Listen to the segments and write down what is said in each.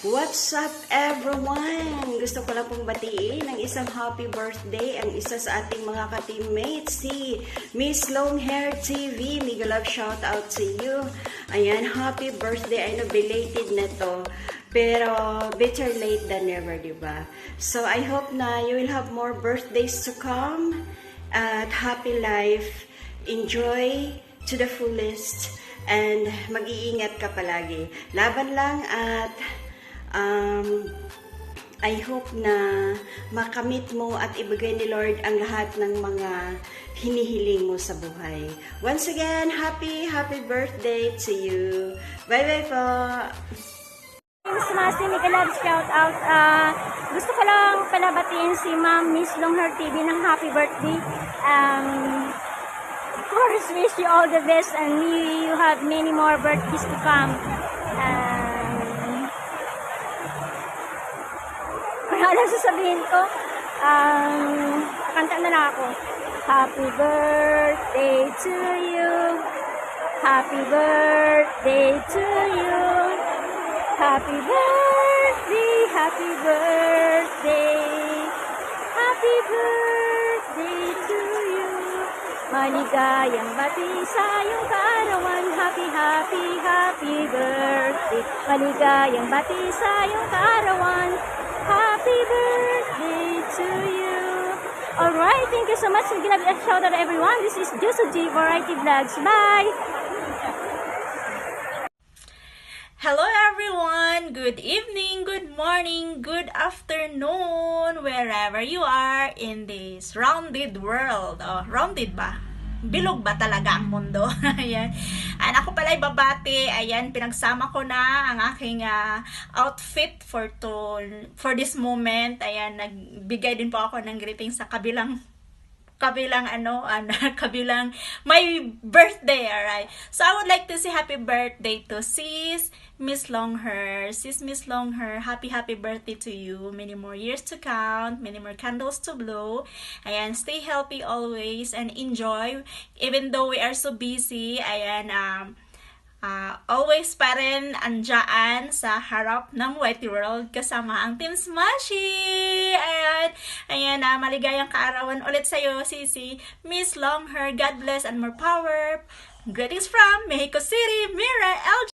What's up everyone? Gusto ko lang pong batiin ng isang happy birthday ang isa sa ating mga ka-teammates, si Miss Longhair TV. Mega love shout out to you. Ayan, happy birthday. I know belated na to. Pero better late than never, diba? So I hope na you will have more birthdays to come. At happy life. Enjoy to the fullest. And mag-iingat ka palagi. Laban lang at I hope na makamit mo at ibigay ni Lord ang lahat ng mga hinihiling mo sa buhay. Once again, happy birthday to you. Bye-bye po! Christmas, mega love shout out. Gusto ko lang palabatiin si Ma'am Miss Longhair TV ng happy birthday. Of course, wish you all the best and may you have many more birthdays to come. Ano sasabihin ko? Kanta na lang ako. Happy birthday to you. Happy birthday to you. Happy birthday, happy birthday. Happy birthday to you. Maligayang bati sa iyong kaarawan. Happy, happy, happy birthday. Maligayang bati sa iyong kaarawan. Happy birthday to you. Alright, thank you so much. I'm gonna shout out to everyone. This is Joso G Variety Vlogs. Bye! Hello everyone! Good evening, good morning, good afternoon, wherever you are in this rounded world. Oh, rounded ba? Bilog ba talaga ang mundo? Ayan. And ako pala babati. Ayan, pinagsama ko na ang aking outfit for this moment. Ayan, nagbigay din po ako ng greeting sa kabilang my birthday, alright. So I would like to say happy birthday to Sis Miss Longhair. Sis Miss Longhair, happy birthday to you. Many more years to count, many more candles to blow. Ayan, stay healthy always and enjoy. Even though we are so busy, ayan, always pa rin andyan sa harap ng White World kasama ang Team Smashy. Ayan, maligayang kaarawan ulit sa'yo, Sisi Miss Longhair. God bless and more power. Greetings from Mexico City, Mira LG.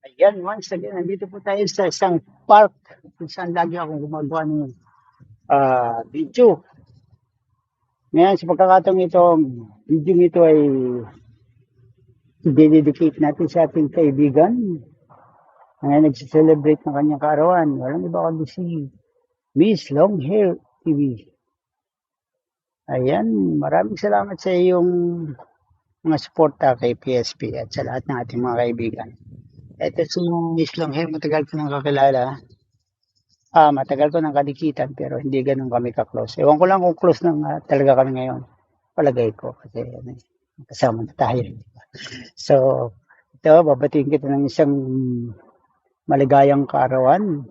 Ayan, once again, nandito po tayo sa isang park kung saan lagi akong gumagawa ng video. Ngayon, sa pagkakataong ito, video nito ay i-dedicate natin sa ating kaibigan na nag-celebrate ng kanyang kaarawan. Walang iba kundi si Miss Longhair TV. Ayan, maraming salamat sa iyong mga suporta kay PSP at sa lahat ng ating mga kaibigan. Ito si Miss Longhair, matagal ko nang kakilala. Matagal ko nang kadikitan pero hindi ganun kami ka-close. Ewan ko lang kung close na talaga kami ngayon. Palagay ko kasi kasama na tayo. So, ito, babatiin kita ng isang maligayang kaarawan.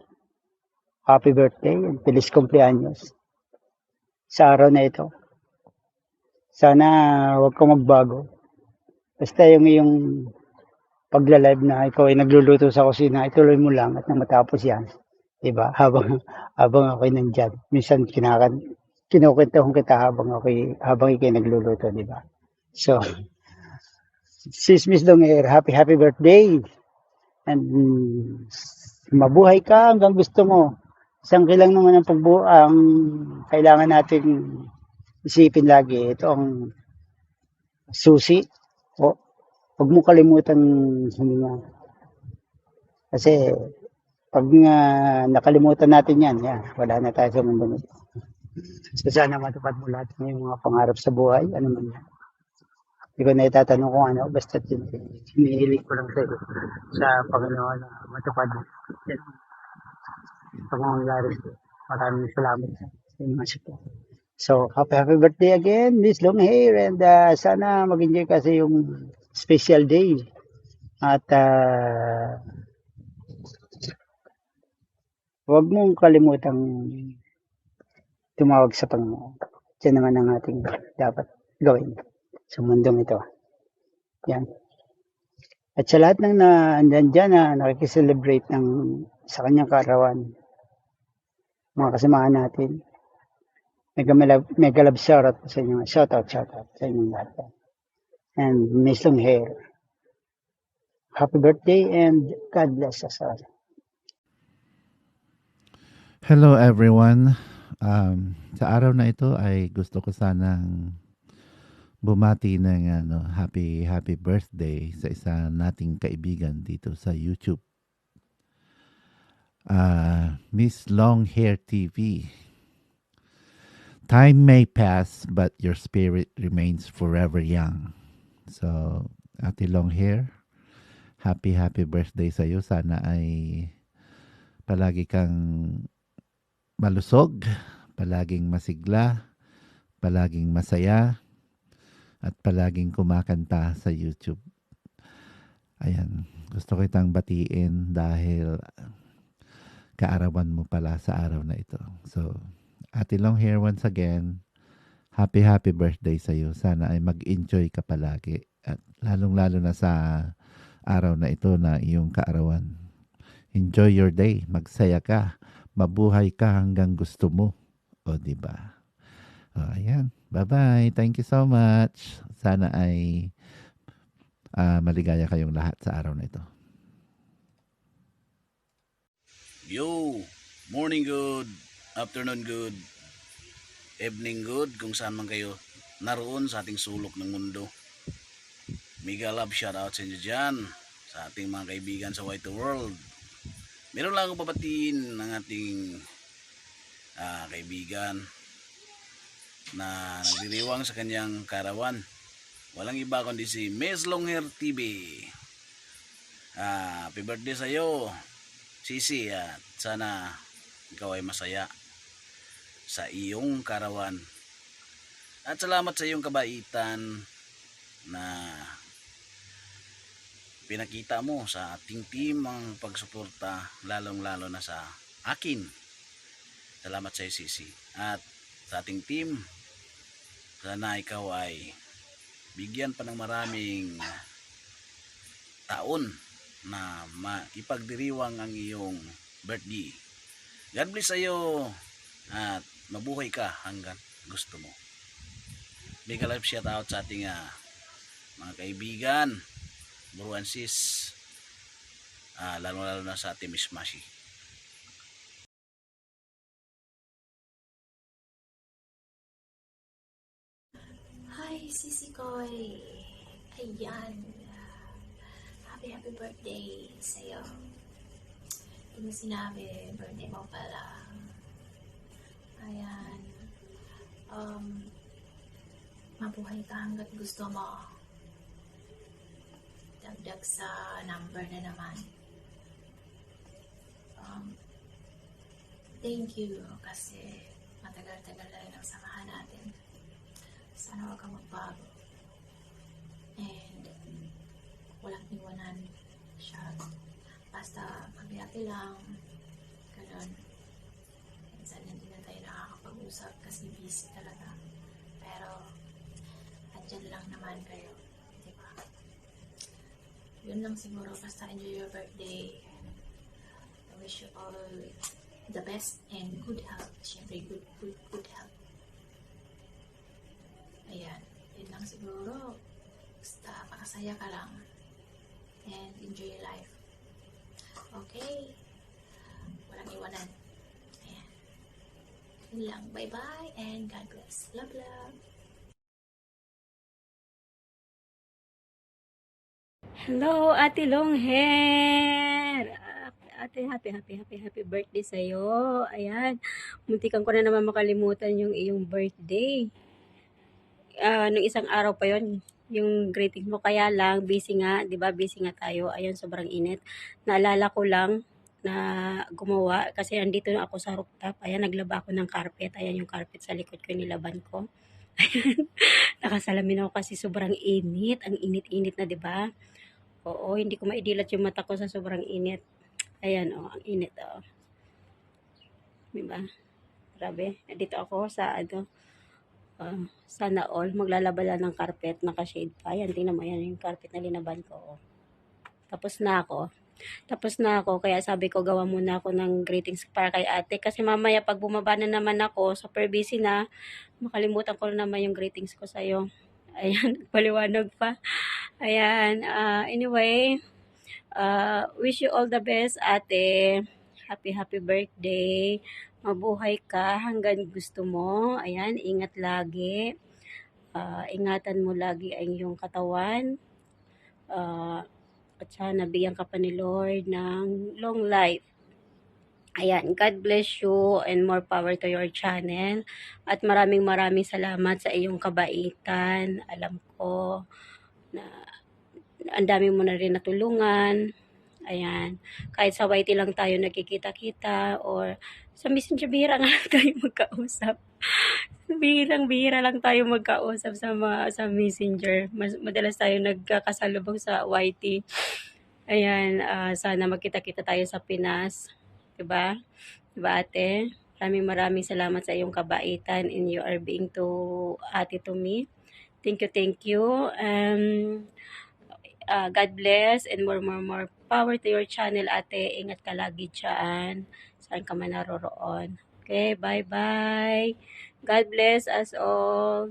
Happy birthday and feliz cumpleaños sa araw na ito. Sana huwag kang magbago. Basta yung iyong pagla-live na ikaw ay nagluluto sa kusina, ituloy mo lang at nang matapos yan. Diba? Habang ako'y nandyan. Minsan kinukwentahon kita habang ikaw nagluluto, diba? So, Sis Miss Longhair, happy birthday. And mabuhay ka hanggang gusto mo. Isang kilang naman ang kailangan natin isipin lagi. Ito ang susi. Huwag mo kalimutan huminga. Kasi pag nakalimutan natin yan, wala na tayo sa mundo nito. So sana matupad mo lahat ng mga pangarap sa buhay. Ano man yan. Hindi ko na itatanong kung ano, basta hinihiling ko lang sa Panginoon na matupad mo. Ito kung nangyari. Maraming salamat sa inyong support. So, happy birthday again, Miss Longhair, and sana mag-enjoy kasi yung special day. At huwag mong kalimutang tumawag sa Panginoon. Yan naman ang ating dapat gawin sa mundong ito. Yan. At sa lahat ng andyan dyan na nakikiselebrate sa kanyang kaarawan, mga kasamahan natin, mega love shoutout sa inyo. Shoutout sa inyong lahat. And Miss Long Hair, happy birthday and God bless us all. Hello everyone. Sa araw na ito ay gusto ko sanang bumati ng happy birthday sa isa nating kaibigan dito sa YouTube. Miss Long Hair TV. Time may pass but your spirit remains forever young. So, Ate Long Hair, happy birthday sa iyo. Sana ay palagi kang malusog, palaging masigla, palaging masaya, at palaging kumakanta sa YouTube. Ayan, gusto kitang batiin dahil kaarawan mo pala sa araw na ito. So, Ate Long Hair, once again, happy birthday sa iyo. Sana ay mag-enjoy ka palagi at lalong-lalo na sa araw na ito na iyong kaarawan. Enjoy your day, magsaya ka, mabuhay ka hanggang gusto mo. O, diba? O, ayan. Bye-bye. Thank you so much. Sana ay maligaya kayong lahat sa araw na ito. Yo! Morning good, afternoon good, evening good kung saan man kayo naroon sa ating sulok ng mundo. Mega love shoutout sa inyo dyan, sa ating mga kaibigan sa White World. Meron lang akong papatiin ng ating kaibigan na nagdiriwang sa kanyang karawan. Walang iba kundi si Miss Long Hair TV. Happy birthday sa iyo, Sisi, at sana ikaw ay masaya sa iyong karawan. At salamat sa iyong kabaitan na pinakita mo sa ating team ang pagsuporta, lalong-lalo na sa akin. Salamat sa iyo, Sisi. At sa ating team, sana ikaw ay bigyan pa ng maraming taon na maipagdiriwang ang iyong birthday. God bless sa iyo at mabuhay ka hanggang gusto mo. Big love shout out sa ating mga kaibigan, bro and sis, lalo na sa ating Miss Mashi. Hi, Sisi Koy. Ayan. Happy birthday sa'yo. Hindi mo sinabi, birthday mo pala. Ayan. Mabuhay ka hanggat gusto mo. Dagdag sa number na naman. Thank you kasi matagal-tagal na rin ang samahan natin. Sana huwag kang magbago. And walang iwanan siya. Basta pag-iaki lang. Ganun. Minsan hindi na tayo nakakapag-usap kasi busy talaga. Pero andyan lang naman kayo. Diba? Yun lang siguro. Basta enjoy your birthday. I wish you all the best and good health. Siyempre good health. Ayan. Yun lang siguro. Basta makasaya ka lang. And enjoy your life. Okay? Walang iwanan. Ayan. Yun lang. Bye-bye and God bless. Love, love. Hello, Ate Long Hair. Ate, happy birthday sa'yo. Ayan. Muntikan ko na naman makalimutan yung iyong birthday. Nung isang araw pa yon yung greeting mo. Kaya lang, busy nga, di ba? Busy nga tayo. Ayun, sobrang init. Naalala ko lang na gumawa kasi andito na ako sa rooftop. Ayan, naglaba ako ng carpet. Ayan yung carpet sa likod ko, nilaban ko. Ayan, nakasalamin ako kasi sobrang init. Ang init-init na, di ba? Oo, hindi ko maidilat yung mata ko sa sobrang init. Ayan, oh, ang init, oh. Diba? Grabe. Dito ako sa, sana all, maglalaba lang ng carpet, naka-shade pa. Ayan, tingnan mo, yan yung carpet na linaban ko, oh. Tapos na ako. Kaya sabi ko gawa muna ako ng greetings para kay ate. Kasi mamaya pag bumaba na naman ako, super busy na, makalimutan ko na naman yung greetings ko sa'yo. Ayan, paliwanag pa. Ayan, anyway, wish you all the best, ate. Happy birthday. Mabuhay ka hanggang gusto mo. Ayan, ingat lagi. Ingatan mo lagi ang iyong katawan. At sana bigyan ka pa ni Lord ng long life. Ayan, God bless you and more power to your channel. At maraming salamat sa iyong kabaitan. Alam ko na ang dami mo na rin natulungan. Ayan, kahit sa YT lang tayo nagkikita-kita or sa Messenger, bihira nga lang tayo magkausap. Bihirang-bihira lang tayo magkausap sa Messenger. Madalas tayo nagkakasalubong sa YT. Ayan, sana magkita-kita tayo sa Pinas. Diba? Diba, ate? Maraming salamat sa iyong kabaitan and you are being ate to me. Thank you. God bless and more power to your channel, ate. Ingat ka lagi dyan. Saan ka man naroroon. Okay, bye-bye. God bless us all.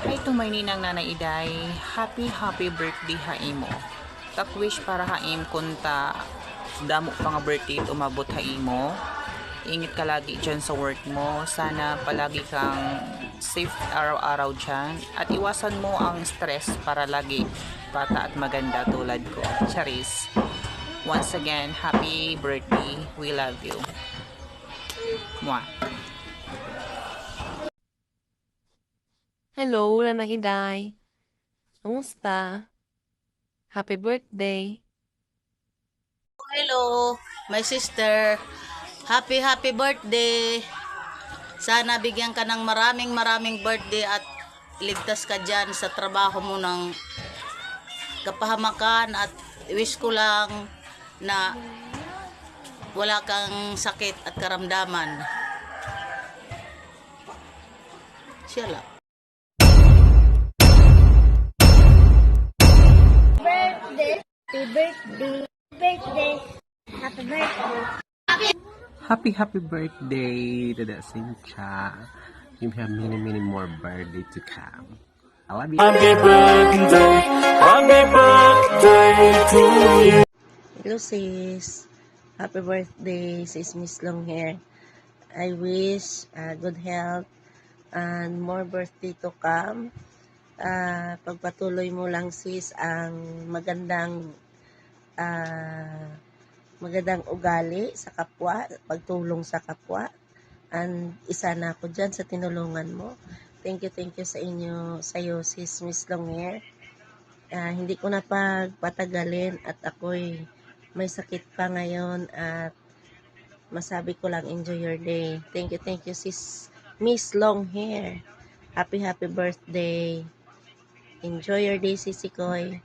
Hi to my ninang Nanay Iday. Happy birthday haimo. Takwish para haim kunta damo pa nga birthday umabot haimo. Ingit ka lagi dyan sa work mo. Sana palagi kang safe araw-araw dyan. At iwasan mo ang stress para lagi bata at maganda tulad ko. Charis. Once again, happy birthday. We love you. Mwah. Hello, Nanay Iday. Kamusta? Happy birthday. Hello, my sister. Happy birthday. Sana bigyan ka ng maraming birthday at ligtas ka dyan sa trabaho mo ng kapahamakan at wish ko lang na wala kang sakit at karamdaman. Siya lang. Happy birthday to the Sincha. You have many more birthday to come. I love you. Happy birthday to you. Hello sis. Happy birthday sis Miss Longhair. I wish good health and more birthday to come. Pagpatuloy mo lang sis ang magandang ugali sa kapwa, pagtulong sa kapwa. And isa na ako dyan sa tinulungan mo. Thank you sa'yo sis Miss Longhair. Hindi ko na pagpatagalin at ako'y may sakit pa ngayon at masabi ko lang enjoy your day. Thank you sis Miss Longhair. Happy birthday. Enjoy your day, Sisikoy.